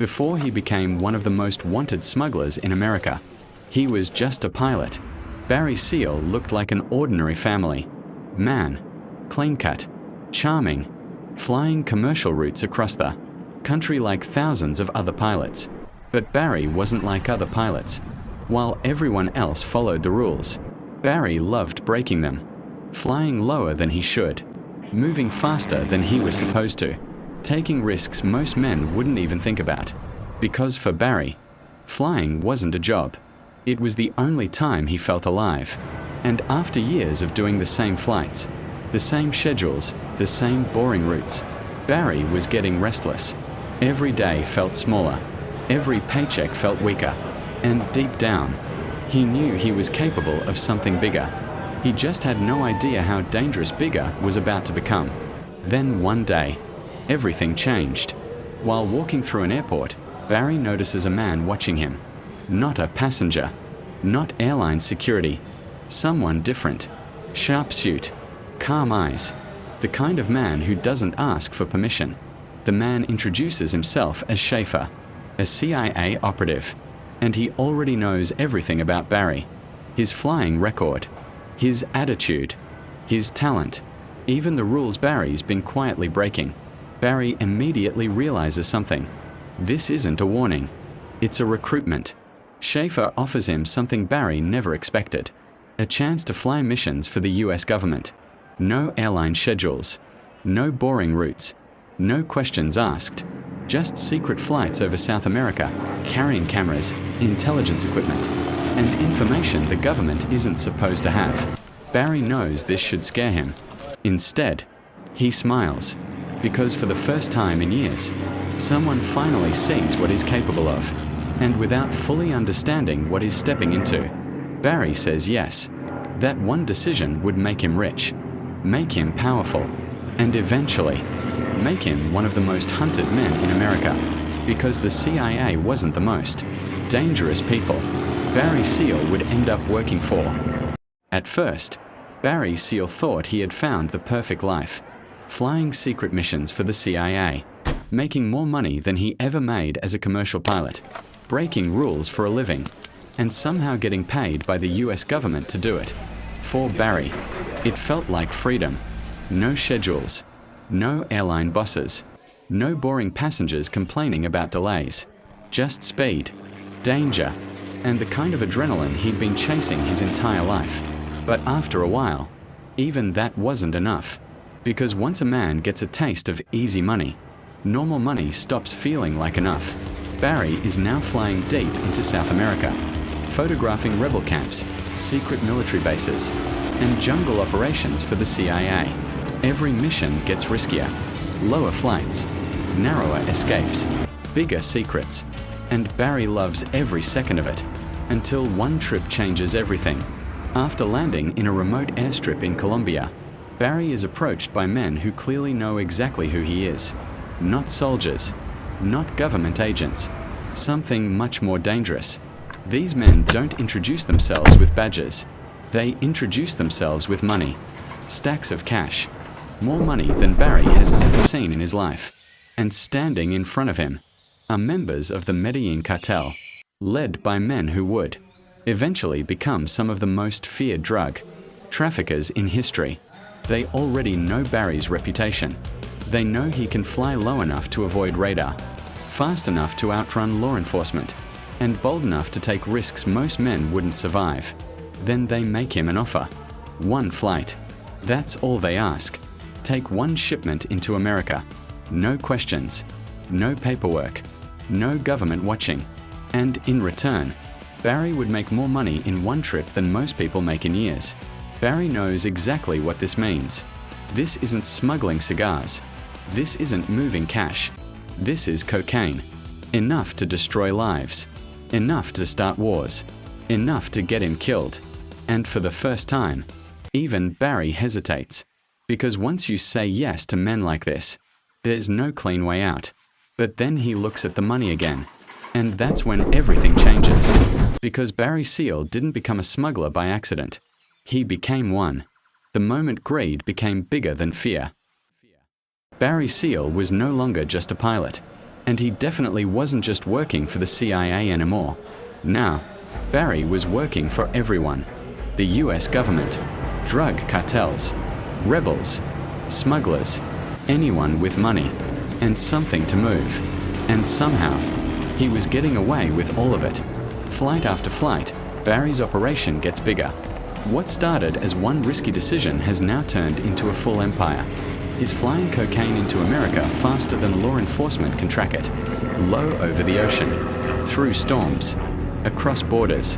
Before he became one of the most wanted smugglers in America, he was just a pilot. Barry Seal looked like an ordinary family man, clean-cut, charming, flying commercial routes across the country like thousands of other pilots. But Barry wasn't like other pilots. While everyone else followed the rules, Barry loved breaking them, flying lower than he should, moving faster than he was supposed to, taking risks most men wouldn't even think about. Because for Barry, flying wasn't a job. It was the only time he felt alive. And after years of doing the same flights, the same schedules, the same boring routes, Barry was getting restless. Every day felt smaller. Every paycheck felt weaker. And deep down, he knew he was capable of something bigger. He just had no idea how dangerous bigger was about to become. Then one day, everything changed. While walking through an airport, Barry notices a man watching him. Not a passenger, not airline security, someone different. Sharp suit, calm eyes, the kind of man who doesn't ask for permission. The man introduces himself as Schaefer, a CIA operative, and he already knows everything about Barry. His flying record, his attitude, his talent, even the rules Barry's been quietly breaking. Barry immediately realizes something. This isn't a warning. It's a recruitment. Schaefer offers him something Barry never expected. A chance to fly missions for the US government. No airline schedules. No boring routes. No questions asked. Just secret flights over South America, carrying cameras, intelligence equipment, and information the government isn't supposed to have. Barry knows this should scare him. Instead, he smiles. Because for the first time in years, someone finally sees what he's capable of. And without fully understanding what he's stepping into, Barry says yes. That one decision would make him rich, make him powerful, and eventually, make him one of the most hunted men in America. Because the CIA wasn't the most dangerous people Barry Seal would end up working for. At first, Barry Seal thought he had found the perfect life. Flying secret missions for the CIA, making more money than he ever made as a commercial pilot, breaking rules for a living, and somehow getting paid by the US government to do it. For Barry, it felt like freedom. No schedules, no airline bosses, no boring passengers complaining about delays. Just speed, danger, and the kind of adrenaline he'd been chasing his entire life. But after a while, even that wasn't enough. Because once a man gets a taste of easy money, normal money stops feeling like enough. Barry is now flying deep into South America, photographing rebel camps, secret military bases, and jungle operations for the CIA. Every mission gets riskier, lower flights, narrower escapes, bigger secrets, and Barry loves every second of it, until one trip changes everything. After landing in a remote airstrip in Colombia, Barry is approached by men who clearly know exactly who he is. Not soldiers, not government agents, something much more dangerous. These men don't introduce themselves with badges. They introduce themselves with money, stacks of cash, more money than Barry has ever seen in his life. And standing in front of him are members of the Medellin cartel, led by men who would eventually become some of the most feared drug traffickers in history. They already know Barry's reputation. They know he can fly low enough to avoid radar, fast enough to outrun law enforcement, and bold enough to take risks most men wouldn't survive. Then they make him an offer. One flight. That's all they ask. Take one shipment into America. No questions, no paperwork, no government watching. And in return, Barry would make more money in one trip than most people make in years. Barry knows exactly what this means. This isn't smuggling cigars. This isn't moving cash. This is cocaine. Enough to destroy lives. Enough to start wars. Enough to get him killed. And for the first time, even Barry hesitates. Because once you say yes to men like this, there's no clean way out. But then he looks at the money again. And that's when everything changes. Because Barry Seal didn't become a smuggler by accident. He became one. The moment greed became bigger than fear. Barry Seal was no longer just a pilot. And he definitely wasn't just working for the CIA anymore. Now, Barry was working for everyone. The US government, drug cartels, rebels, smugglers, anyone with money, and something to move. And somehow, he was getting away with all of it. Flight after flight, Barry's operation gets bigger. What started as one risky decision has now turned into a full empire. He's flying cocaine into America faster than law enforcement can track it. Low over the ocean, through storms, across borders,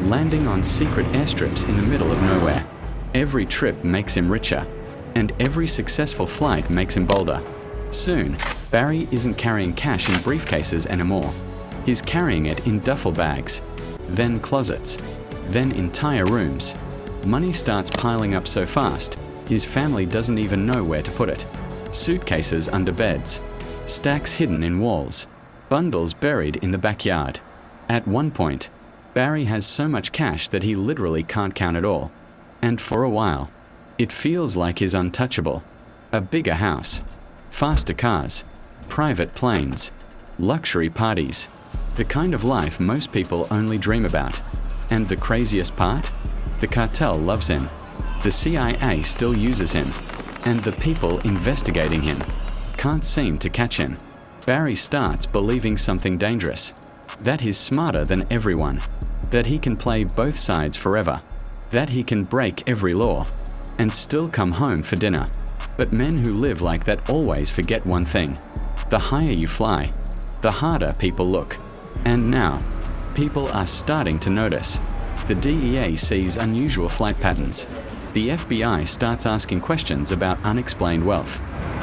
landing on secret airstrips in the middle of nowhere. Every trip makes him richer, and every successful flight makes him bolder. Soon, Barry isn't carrying cash in briefcases anymore. He's carrying it in duffel bags, then closets, then entire rooms. Money starts piling up so fast, his family doesn't even know where to put it. Suitcases under beds, stacks hidden in walls, bundles buried in the backyard. At one point, Barry has so much cash that he literally can't count it all. And for a while, it feels like he's untouchable. A bigger house, faster cars, private planes, luxury parties, the kind of life most people only dream about. And the craziest part? The cartel loves him. The CIA still uses him, and the people investigating him can't seem to catch him. Barry starts believing something dangerous, that he's smarter than everyone, that he can play both sides forever, that he can break every law, and still come home for dinner. But men who live like that always forget one thing. The higher you fly, the harder people look. And now, people are starting to notice. The DEA sees unusual flight patterns. The FBI starts asking questions about unexplained wealth.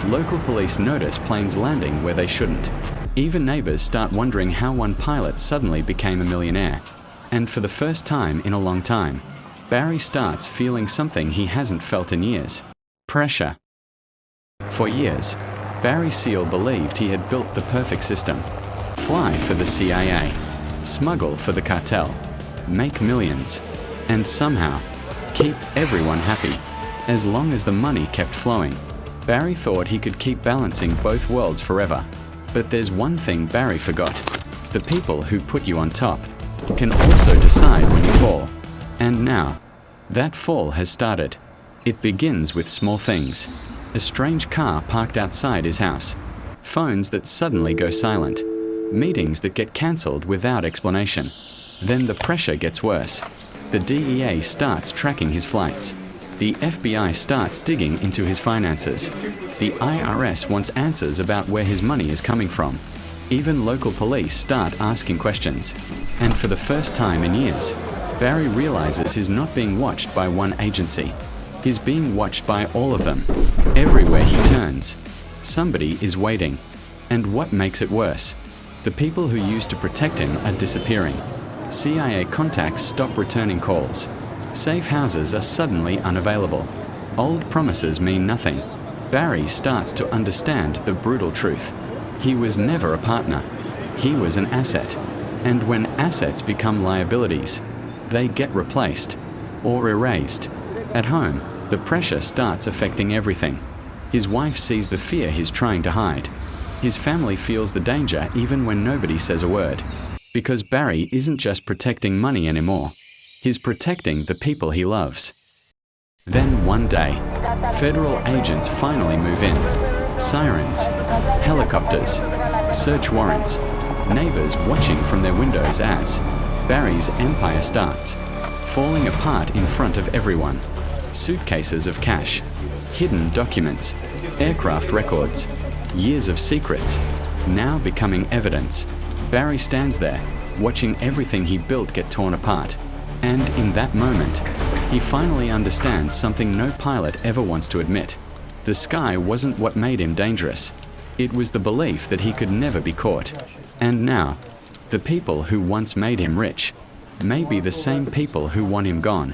Local police notice planes landing where they shouldn't. Even neighbors start wondering how one pilot suddenly became a millionaire. And for the first time in a long time, Barry starts feeling something he hasn't felt in years. Pressure. For years, Barry Seal believed he had built the perfect system. Fly for the CIA, smuggle for the cartel, make millions, and somehow keep everyone happy. As long as the money kept flowing, Barry thought he could keep balancing both worlds forever. But there's one thing Barry forgot. The people who put you on top can also decide when you fall. And now, that fall has started. It begins with small things. A strange car parked outside his house. Phones that suddenly go silent. Meetings that get cancelled without explanation. Then the pressure gets worse. The DEA starts tracking his flights. The FBI starts digging into his finances. The IRS wants answers about where his money is coming from. Even local police start asking questions. And for the first time in years, Barry realizes he's not being watched by one agency. He's being watched by all of them. Everywhere he turns, somebody is waiting. And what makes it worse? The people who used to protect him are disappearing. CIA contacts stop returning calls. Safe houses are suddenly unavailable. Old promises mean nothing. Barry starts to understand the brutal truth. He was never a partner. He was an asset. And when assets become liabilities, they get replaced or erased. At home, the pressure starts affecting everything. His wife sees the fear he's trying to hide. His family feels the danger even when nobody says a word. Because Barry isn't just protecting money anymore. He's protecting the people he loves. Then one day, federal agents finally move in. Sirens, helicopters, search warrants, neighbors watching from their windows as Barry's empire starts, falling apart in front of everyone. Suitcases of cash, hidden documents, aircraft records, years of secrets, now becoming evidence. Barry stands there, watching everything he built get torn apart. And in that moment, he finally understands something no pilot ever wants to admit. The sky wasn't what made him dangerous. It was the belief that he could never be caught. And now, the people who once made him rich may be the same people who want him gone.